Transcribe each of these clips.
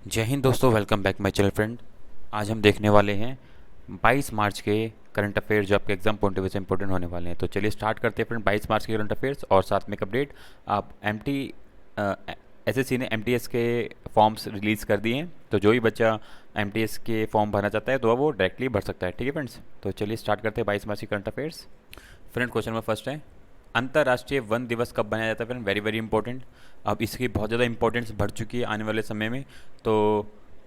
जय हिंद दोस्तों, welcome back my channel friend. आज हम देखने वाले हैं 22 मार्च के करंट अफेयर्स जो आपके एग्जाम पॉइंट ऑफ व्यू से इंपॉर्टेंट होने वाले हैं। तो चलिए स्टार्ट करते हैं फ्रेंड 22 मार्च के करंट अफेयर्स और साथ में एक अपडेट। आप एसएससी ने एमटीएस के फॉर्म्स रिलीज़ कर दिए हैं, तो जो भी बच्चा एमटीएस के फॉर्म भरना चाहता है तो वो डायरेक्टली भर सकता है। ठीक है फ्रेंड्स, तो चलिए स्टार्ट करते हैं 22 मार्च के current affairs. Friend question number first है, अंतर्राष्ट्रीय वन दिवस कब बनाया जाता है फ्रेंड? Very very important. अब इसकी बहुत ज़्यादा इंपॉर्टेंस बढ़ चुकी है आने वाले समय में। तो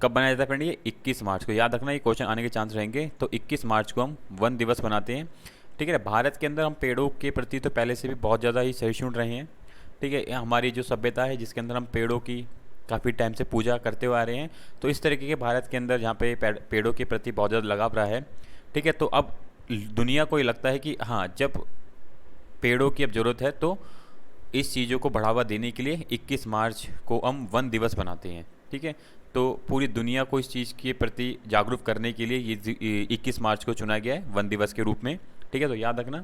कब बनाया जाता है फ्रेंड? ये 21 मार्च को। याद रखना, ये क्वेश्चन आने के चांस रहेंगे। तो 21 मार्च को हम वन दिवस बनाते हैं। ठीक है, भारत के अंदर हम पेड़ों के प्रति तो पहले से भी बहुत ज़्यादा ही सहिष्णु रहे हैं। ठीक है, हमारी जो सभ्यता है जिसके अंदर हम पेड़ों की काफ़ी टाइम से पूजा करते हुए आ रहे हैं, तो इस तरीके के भारत के अंदर जहाँ पे पेड़ों के प्रति बहुत ज़्यादा लगाव रहा है। ठीक है, तो अब दुनिया को ये लगता है कि हाँ, जब पेड़ों की अब ज़रूरत है तो इस चीज़ों को बढ़ावा देने के लिए 21 मार्च को हम वन दिवस बनाते हैं। ठीक है, तो पूरी दुनिया को इस चीज़ के प्रति जागरूक करने के लिए ये 21 मार्च को चुना गया है वन दिवस के रूप में। ठीक है, तो याद रखना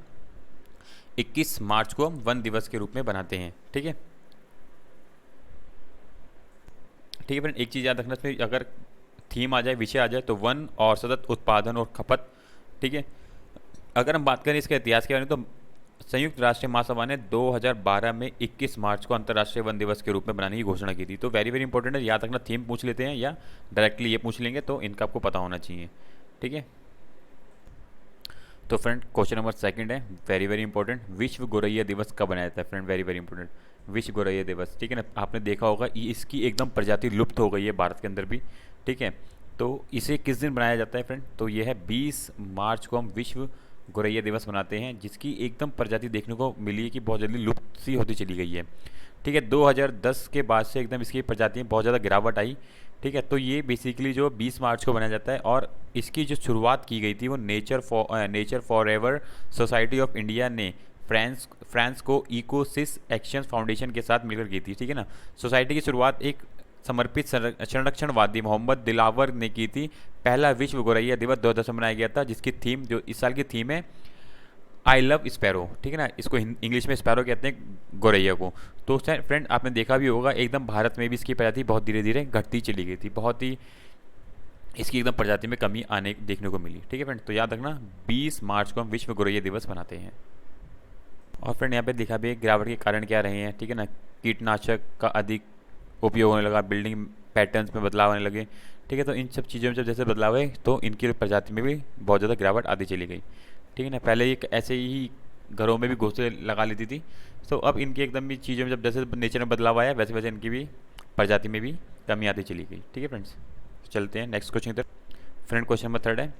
21 मार्च को हम वन दिवस के रूप में बनाते हैं। ठीक है, ठीक है फ्रेंड, एक चीज़ याद रखना, इसमें अगर थीम आ जाए, विषय आ जाए, तो वन और सतत उत्पादन और खपत। ठीक है, अगर हम बात करें इसके इतिहास के बारे में, तो संयुक्त राष्ट्र महासभा ने 2012 में 21 मार्च को अंतर्राष्ट्रीय वन दिवस के रूप में बनाने की घोषणा की थी। तो वेरी वेरी इंपॉर्टेंट है, याद रखना। थीम पूछ लेते हैं या डायरेक्टली ये पूछ लेंगे, तो इनका आपको पता होना चाहिए। ठीक है, तो फ्रेंड क्वेश्चन नंबर सेकंड है, वेरी वेरी इंपॉर्टेंट। विश्व गोरैया दिवस कब बनाया जाता है फ्रेंड? वेरी वेरी इंपॉर्टेंट, विश्व गोरैया दिवस। ठीक है ना, आपने देखा होगा इसकी एकदम प्रजाति लुप्त हो गई है भारत के अंदर भी। ठीक है, तो इसे किस दिन बनाया जाता है फ्रेंड? तो यह है 20 मार्च को हम विश्व गोरैया दिवस मनाते हैं, जिसकी एकदम प्रजाति देखने को मिली है कि बहुत जल्दी लुप्त सी होती चली गई है। ठीक है, 2010 के बाद से एकदम इसकी प्रजाति में बहुत ज़्यादा गिरावट आई। ठीक है, तो ये बेसिकली जो 20 मार्च को बनाया जाता है, और इसकी जो शुरुआत की गई थी वो nature for ever society of India ने फ्रांस को इकोसिस एक्शन फाउंडेशन के साथ मिलकर की थी। ठीक है ना, सोसाइटी की शुरुआत एक समर्पित संरक्षणवादी मोहम्मद दिलावर ने की थी। पहला विश्व गोरैया दिवस 2010 में मनाया गया था, जिसकी थीम, जो इस साल की थीम है, आई लव स्पैरो। ठीक है ना, इसको इंग्लिश में स्पैरो कहते हैं गौरैया को। तो फ्रेंड आपने देखा भी होगा, एकदम भारत में भी इसकी प्रजाति बहुत धीरे धीरे घटती चली गई थी, बहुत ही इसकी एकदम प्रजाति में कमी आने देखने को मिली। ठीक है फ्रेंड, तो याद रखना 20 मार्च को हम विश्व गौरैया दिवस मनाते हैं। और फ्रेंड यहाँ पे देखा भी गिरावट के कारण क्या रहे हैं। ठीक है ना, कीटनाशक का अधिक उपयोग होने लगा, बिल्डिंग पैटर्न्स में बदलाव आने लगे। ठीक है, तो इन सब चीज़ों में जब जैसे बदलाव है, तो इनकी प्रजाति में भी बहुत ज़्यादा गिरावट आती चली गई। ठीक है ना, पहले ये ऐसे ही घरों में भी घोंसले लगा लेती थी, तो अब इनकी एकदम भी चीज़ों में जब जैसे नेचर में बदलाव आया, वैसे वैसे इनकी भी प्रजाति में भी कमी आती चली गई। ठीक है फ्रेंड्स, चलते हैं नेक्स्ट क्वेश्चन की तरफ। फ्रेंड क्वेश्चन नंबर थर्ड है,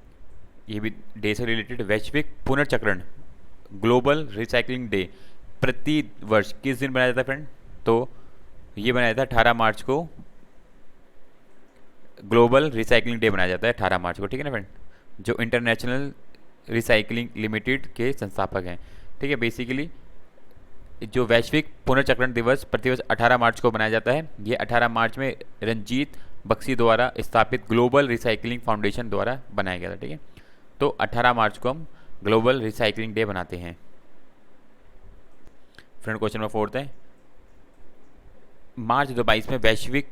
ये भी डे से रिलेटेड। वैश्विक पुनर्चक्रण ग्लोबल रिसाइकलिंग डे प्रति वर्ष किस दिन बनाया जाता है फ्रेंड? तो ये बनाया जाता है 18 मार्च को। ग्लोबल रिसाइकलिंग डे बनाया जाता है 18 मार्च को। ठीक है ना फ्रेंड, जो इंटरनेशनल रिसाइकलिंग लिमिटेड के संस्थापक हैं। ठीक है, बेसिकली जो वैश्विक पुनर्चक्रण दिवस प्रतिवर्ष 18 मार्च को बनाया जाता है, ये 18 मार्च में रंजीत बख्शी द्वारा स्थापित ग्लोबल रिसाइकलिंग फाउंडेशन द्वारा बनाया गया था। ठीक है, तो 18 मार्च को हम ग्लोबल रिसाइकलिंग डे बनाते हैं। फ्रेंड क्वेश्चन नंबर फोर्थ है, मार्च 2022 में वैश्विक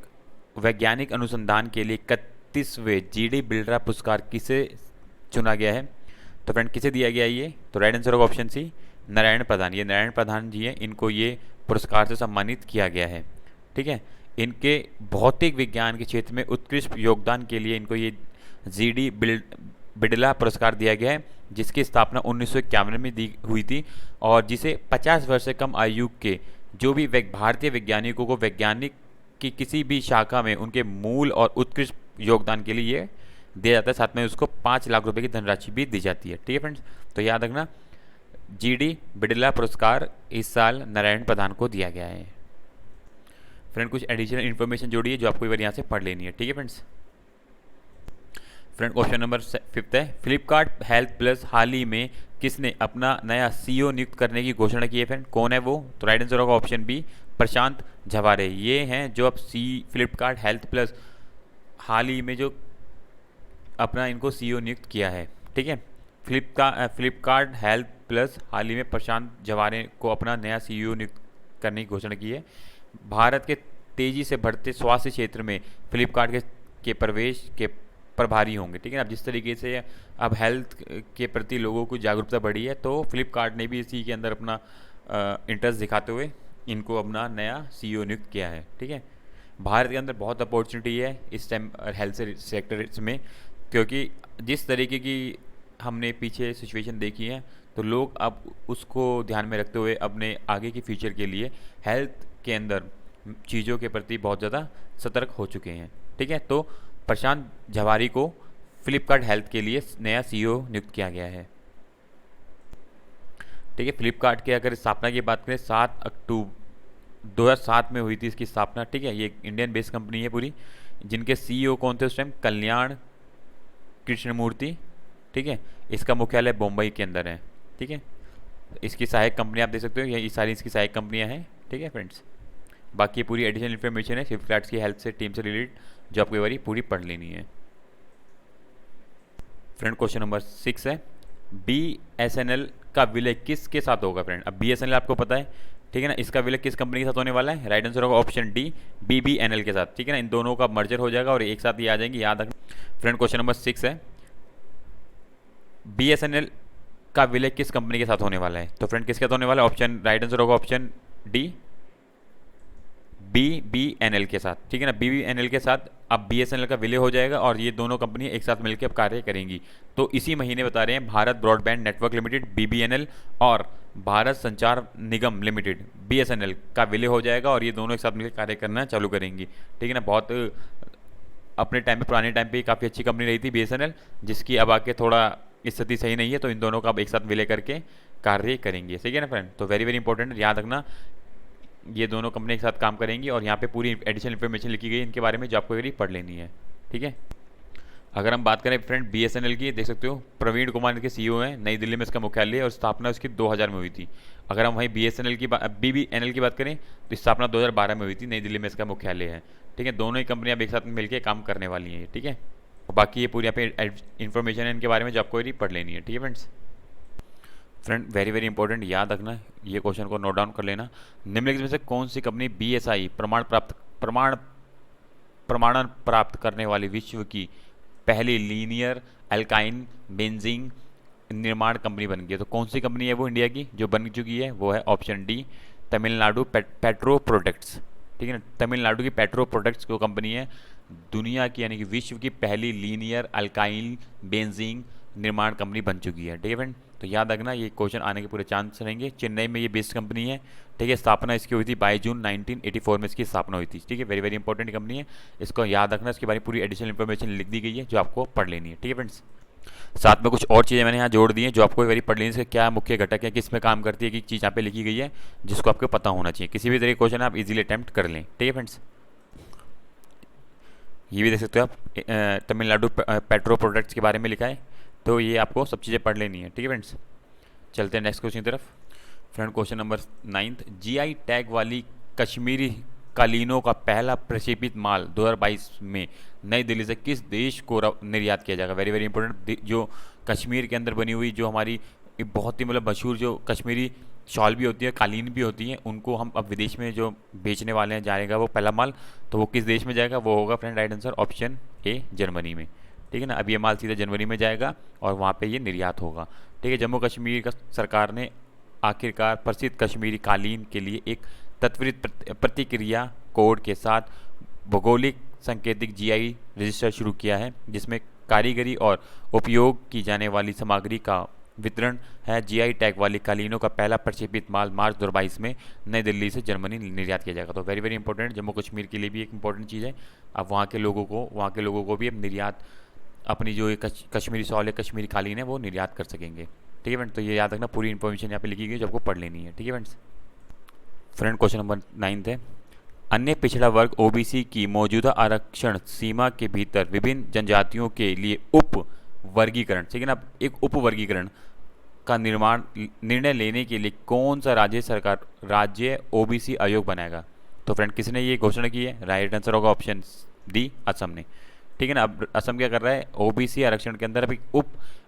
वैज्ञानिक अनुसंधान के लिए 31वें जीडी बिल्डरा पुरस्कार किसे चुना गया है? तो फ्रेंड किसे दिया गया ये? तो राइट आंसर होगा ऑप्शन सी, नारायण प्रधान। ये नारायण प्रधान जी हैं, इनको ये पुरस्कार से सम्मानित किया गया है। ठीक है, इनके भौतिक विज्ञान के क्षेत्र में उत्कृष्ट योगदान के लिए इनको ये जीडी बिड़ला पुरस्कार दिया गया है, जिसकी स्थापना 1951 में दी हुई थी, और जिसे 50 वर्ष से कम आयु के जो भी भारतीय वैज्ञानिकों को वैज्ञानिक की किसी भी शाखा में उनके मूल और उत्कृष्ट योगदान के लिए ये दिया जाता है। साथ में उसको 5 लाख रुपए की धनराशि भी दी जाती है। ठीक है फ्रेंड्स, तो याद रखना जीडी बिड़ला पुरस्कार इस साल नारायण प्रधान को दिया गया है। फ्रेंड कुछ एडिशनल इन्फॉर्मेशन जोड़ी है जो आपको एक बार यहाँ से पढ़ लेनी है। ठीक है friends, friend question number fifth है, फ्लिपकार्ट हेल्थ प्लस हाल ही में किसने अपना नया सीईओ नियुक्त करने की घोषणा की है फ्रेंड? कौन है वो? तो राइट आंसर होगा ऑप्शन बी, प्रशांत झवारे। ये हैं जो अब फ्लिपकार्ट हेल्थ प्लस हाल ही में जो अपना इनको सीईओ नियुक्त किया है। ठीक है, फ्लिपकार्ट हेल्थ प्लस हाल ही में प्रशांत झवारे को अपना नया सीईओ नियुक्त करने की घोषणा की है। भारत के तेज़ी से बढ़ते स्वास्थ्य क्षेत्र में फ्लिपकार्ट के प्रवेश के प्रभारी होंगे। ठीक है ना। अब जिस तरीके से अब हेल्थ के प्रति लोगों को जागरूकता बढ़ी है, तो फ्लिपकार्ट ने भी इसी के अंदर अपना इंटरेस्ट दिखाते हुए इनको अपना नया सीईओ नियुक्त किया है। ठीक है। भारत के अंदर बहुत अपॉर्चुनिटी है इस टाइम हेल्थ सेक्टर में, क्योंकि जिस तरीके की हमने पीछे सिचुएशन देखी है, तो लोग अब उसको ध्यान में रखते हुए अपने आगे की फ्यूचर के लिए हेल्थ के अंदर चीज़ों के प्रति बहुत ज़्यादा सतर्क हो चुके हैं। ठीक है। तो प्रशांत झवारी को फ्लिपकार्ट हेल्थ के लिए नया सीईओ नियुक्त किया गया है। ठीक है। फ्लिपकार्ट के अगर स्थापना की बात करें 7 अक्टूबर 2007 में हुई थी इसकी स्थापना। ठीक है। ये इंडियन बेस्ड कंपनी है पूरी, जिनके सीईओ कौन थे उस टाइम? कल्याण कृष्णमूर्ति। ठीक है। इसका मुख्यालय मुंबई के अंदर है। ठीक है। इसकी सहायक कंपनी आप देख सकते हो, ये सारी इसकी सहायक कंपनियां हैं। ठीक है फ्रेंड्स। बाकी पूरी एडिशनल इन्फॉर्मेशन है फ्लिपकार्ट की हेल्थ से टीम से रिलेटेड, जो आपको एक बारी पूरी पढ़ लेनी है। फ्रेंड क्वेश्चन नंबर 6 है, BSNL का विलय किसके साथ होगा? फ्रेंड अब BSNL आपको पता है, ठीक है ना, इसका विलय किस कंपनी के साथ होने वाला है? राइट आंसर होगा ऑप्शन डी, BBNL के साथ। ठीक है ना। इन दोनों का मर्जर हो जाएगा और एक साथ ही आ जाएंगे, याद रखना। फ्रेंड क्वेश्चन नंबर 6 है, BSNL का विलय किस कंपनी के साथ होने वाला है? तो फ्रेंड किसके साथ होने वाला है? ऑप्शन राइट आंसर होगा ऑप्शन डी, BBNL के साथ। ठीक है ना। BBNL के साथ अब BSNL का विलय हो जाएगा और ये दोनों कंपनी एक साथ मिलकर अब कार्य करेंगी। तो इसी महीने बता रहे हैं Bharat broadband network limited BBNL और भारत संचार निगम लिमिटेड BSNL का विलय हो जाएगा और ये दोनों एक साथ मिलकर कार्य करना चालू करेंगी। ठीक है ना। बहुत अपने टाइम पे, पुराने टाइम पे काफ़ी अच्छी कंपनी रही थी BSNL, जिसकी अब आके थोड़ा स्थिति सही नहीं है, तो इन दोनों का अब एक साथ विलय करके कार्य करेंगे। ठीक है ना फ्रेंड। तो वेरी वेरी इंपॉर्टेंट, याद रखना, ये दोनों कंपनी के साथ काम करेंगी और यहाँ पे पूरी एडिशनल इन्फॉर्मेशन लिखी गई है इनके बारे में, जो आपको पढ़ लेनी है। ठीक है। अगर हम बात करें फ्रेंड BSNL की, देख सकते हो प्रवीण कुमार के सीईओ हैं, नई दिल्ली में इसका मुख्यालय है और स्थापना उसकी 2000 में हुई थी। अगर हम वहीं BBNL की बात करें तो स्थापना 2012 में हुई थी, नई दिल्ली में इसका मुख्यालय है। ठीक है। दोनों ही कंपनियां अब एक साथ मिलकर काम करने वाली हैं। ठीक है। बाकी ये पूरी यहाँ पे इन्फॉर्मेशन है इनके बारे में, जो आपको पढ़ लेनी है। ठीक है friends. Friend very very important, याद रखना, ये क्वेश्चन को नोट डाउन कर लेना। निम्नलिखित में से कौन सी कंपनी BSI प्रमाणन प्राप्त करने वाली विश्व की पहली लीनियर अल्काइन बेंजीन निर्माण कंपनी बन गई है? तो कौन सी कंपनी है वो इंडिया की जो बन चुकी है? वो है option D, Tamil Nadu petro products. ठीक है ना। तमिलनाडु की पेट्रो प्रोडक्ट्स जो कंपनी है, दुनिया की यानी कि विश्व की पहली लीनियर अल्काइल बेंजीन निर्माण कंपनी बन चुकी है। ठीक है फ्रेंड। तो याद रखना, ये क्वेश्चन आने के पूरे चांस रहेंगे। चेन्नई में ये बेस्ड कंपनी है। ठीक है। स्थापना इसकी हुई थी 22 जून 1984 में इसकी स्थापना हुई थी। ठीक है। वेरी वेरी इंपॉर्टेंट कंपनी है, इसको याद रखना। इसके बारे में पूरी एडिशनल इन्फॉर्मेशन लिख दी गई है, जो आपको पढ़ लेनी है। ठीक है फ्रेंड्स। साथ में कुछ और चीज़ें मैंने यहाँ जोड़ दी हैं, जो आपको एक बारी पढ़ लेनी है, क्या मुख्य घटक है, किस में काम करती है, कि चीज़ यहाँ पे लिखी गई है, जिसको आपको पता होना चाहिए। किसी भी तरह क्वेश्चन आप इजीली अटैम्प्ट कर लें। ठीक है फ्रेंड्स। ये भी देख सकते हो आप, तमिलनाडु पेट्रो प्रोडक्ट्स के बारे में लिखा है, तो ये आपको सब चीज़ें पढ़ लेनी है। ठीक है फ्रेंड्स। चलते हैं नेक्स्ट क्वेश्चन की तरफ। Friend question number 9, GI tag वाली कश्मीरी कालीनों का पहला प्रक्षेपित माल 2022 में नई दिल्ली से किस देश को निर्यात किया जाएगा? वेरी वेरी इंपॉर्टेंट, जो कश्मीर के अंदर बनी हुई जो हमारी बहुत ही मतलब मशहूर जो कश्मीरी शॉल भी होती है, कालीन भी होती है, उनको हम अब विदेश में जो बेचने वाले हैं, जाएगा वो पहला माल, तो वो किस देश में जाएगा? वो होगा friend right answer option A, Germany में। ठीक है ना। अब ये माल सीधा जनवरी में जाएगा और वहाँ पे ये निर्यात होगा। ठीक है। जम्मू कश्मीर का सरकार ने आखिरकार प्रसिद्ध कश्मीरी कालीन के लिए एक त्वरित प्रतिक्रिया कोड के साथ भौगोलिक सांकेतिक GI रजिस्टर शुरू किया है, जिसमें कारीगरी और उपयोग की जाने वाली सामग्री का वितरण है। GI टैग वाली कालीनों का पहला प्रक्षेपित माल मार्च 2022 में नई दिल्ली से जर्मनी निर्यात किया जाएगा। तो very very important, Jammu Kashmir के लिए भी एक इंपॉर्टेंट चीज़ है। अब वहाँ के लोगों को भी अब निर्यात अपनी जो कश्मीरी शॉल है, कश्मीरी कालीन है, वो निर्यात कर सकेंगे। ठीक है फ्रेंड्स। तो ये याद रखना, पूरी इन्फॉर्मेशन यहाँ पे लिखी गई है, जो आपको पढ़ लेनी है। ठीक है फ्रेंड्स। फ्रेंड क्वेश्चन नंबर 9 है, अन्य पिछड़ा वर्ग OBC की मौजूदा आरक्षण सीमा के भीतर विभिन्न जनजातियों के लिए उप वर्गीकरण, ठीक है ना, एक उप वर्गीकरण का निर्णय लेने के लिए कौन सा राज्य OBC आयोग बनाएगा? तो फ्रेंड किसने ये घोषणा की है? राइट आंसर होगा ऑप्शन डी, असम ने। ठीक है ना। अब असम क्या कर रहा है? OBC आरक्षण के अंदर अभी उप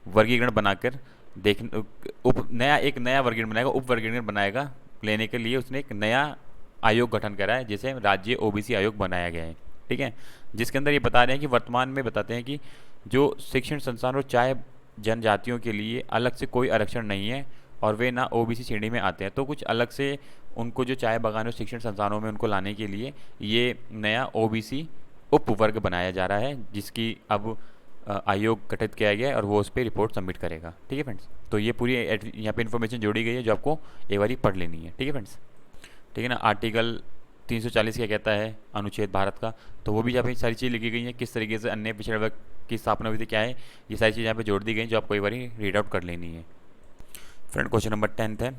वर्गीकरण बनाकर एक नया वर्गीकरण बनाएगा, उप वर्गीकरण बनाएगा। लेने के लिए उसने एक नया आयोग गठन करा है, जिसे राज्य ओबीसी आयोग बनाया गया है। ठीक है, जिसके अंदर ये बता रहे हैं कि वर्तमान में बताते हैं कि जो शिक्षण संस्थान और चाय जनजातियों के लिए अलग से कोई आरक्षण नहीं है और वे ना ओबीसी श्रेणी में आते हैं। तो कुछ अलग से उनको जो चाय बागान और शिक्षण संस्थानों में उनको लाने के लिए ये नया ओबीसी उपवर्ग बनाया जा रहा है, जिसकी अब आयोग गठित किया गया है और वो उस पर रिपोर्ट सबमिट करेगा। ठीक है फ्रेंड्स, तो ये पूरी यहाँ पे इन्फॉर्मेशन जोड़ी गई है जो आपको एक बार पढ़ लेनी है। ठीक है फ्रेंड्स, ठीक है ना। आर्टिकल 340 क्या कहता है अनुच्छेद भारत का, तो वो भी यहाँ पे सारी चीज़ लिखी गई है, किस तरीके से अन्य पिछड़े वर्ग की स्थापना हुई थी, क्या है, ये सारी चीज़ यहाँ पे जोड़ दी गई जो आपको एक बार रीड आउट कर लेनी है। फ्रेंड क्वेश्चन नंबर 10 है,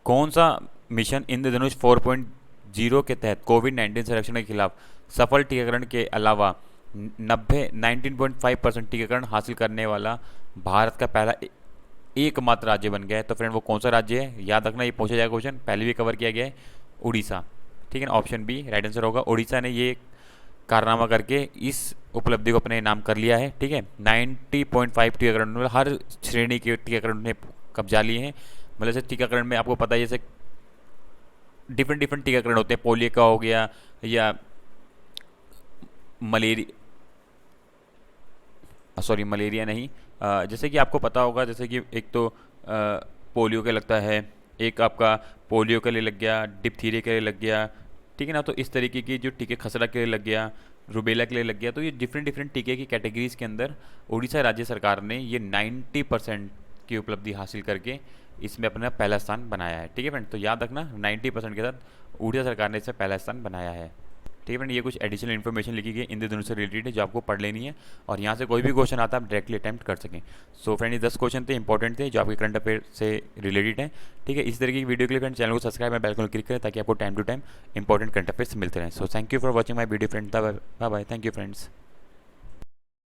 कौन सा मिशन इंद्रधनुष 4.0 के तहत कोविड-19 संरक्षण के खिलाफ सफल टीकाकरण के अलावा 19.5% टीकाकरण हासिल करने वाला भारत का पहला एकमात्र राज्य बन गया है? तो फ्रेंड वो कौन सा राज्य है, याद रखना ये पूछा जाएगा क्वेश्चन, पहले भी कवर किया गया है, उड़ीसा। ठीक है ना, ऑप्शन बी राइट आंसर होगा। उड़ीसा ने ये कारनामा करके इस उपलब्धि को अपने नाम कर लिया है। ठीक है, 90.5 टीकाकरण, मतलब हर श्रेणी के टीकाकरण ने कब्जा लिए हैं। मतलब जैसे टीकाकरण में आपको पता है जैसे डिफरेंट टीकाकरण होते हैं, पोलियो का हो गया या मलेरिया नहीं, जैसे कि आपको पता होगा, जैसे कि एक तो पोलियो के लगता है, एक आपका पोलियो के लिए लग गया, डिप्थीरिया के लिए लग गया। ठीक है ना, तो इस तरीके की जो टीके, खसरा के लिए लग गया, रुबेला के लिए लग गया, तो ये डिफरेंट टीके की कैटेगरीज के अंदर उड़ीसा राज्य सरकार ने ये 90% की उपलब्धि हासिल करके इसमें अपना पहला स्थान बनाया है। ठीक है फ्रेंड, तो याद रखना 90% के साथ उड़ीसा सरकार ने इसमें पहला स्थान बनाया है। ठीक है फ्रेंड, ये कुछ एडिशनल इन्फॉर्मेशन लिखी गई इंद्रधनुष से रिलेटेड है जो आपको पढ़ लेनी है और यहाँ से कोई भी क्वेश्चन आता है आप डायरेक्टली अटैम्प्ट कर सकें। सो फ्रेंड ये 10 क्वेश्चन थे, इंपॉर्टेंट थे जो आपके करंट अफेयर से रिलेटेड है। ठीक है, इस तरीके की वीडियो के लिए फ्रेंड चैनल को सब्सक्राइब और बेल आइकन क्लिक करें ताकि आपको time to time important current affairs मिलते रहें। So thank you for watching my video friend, bye bye, thank you friends.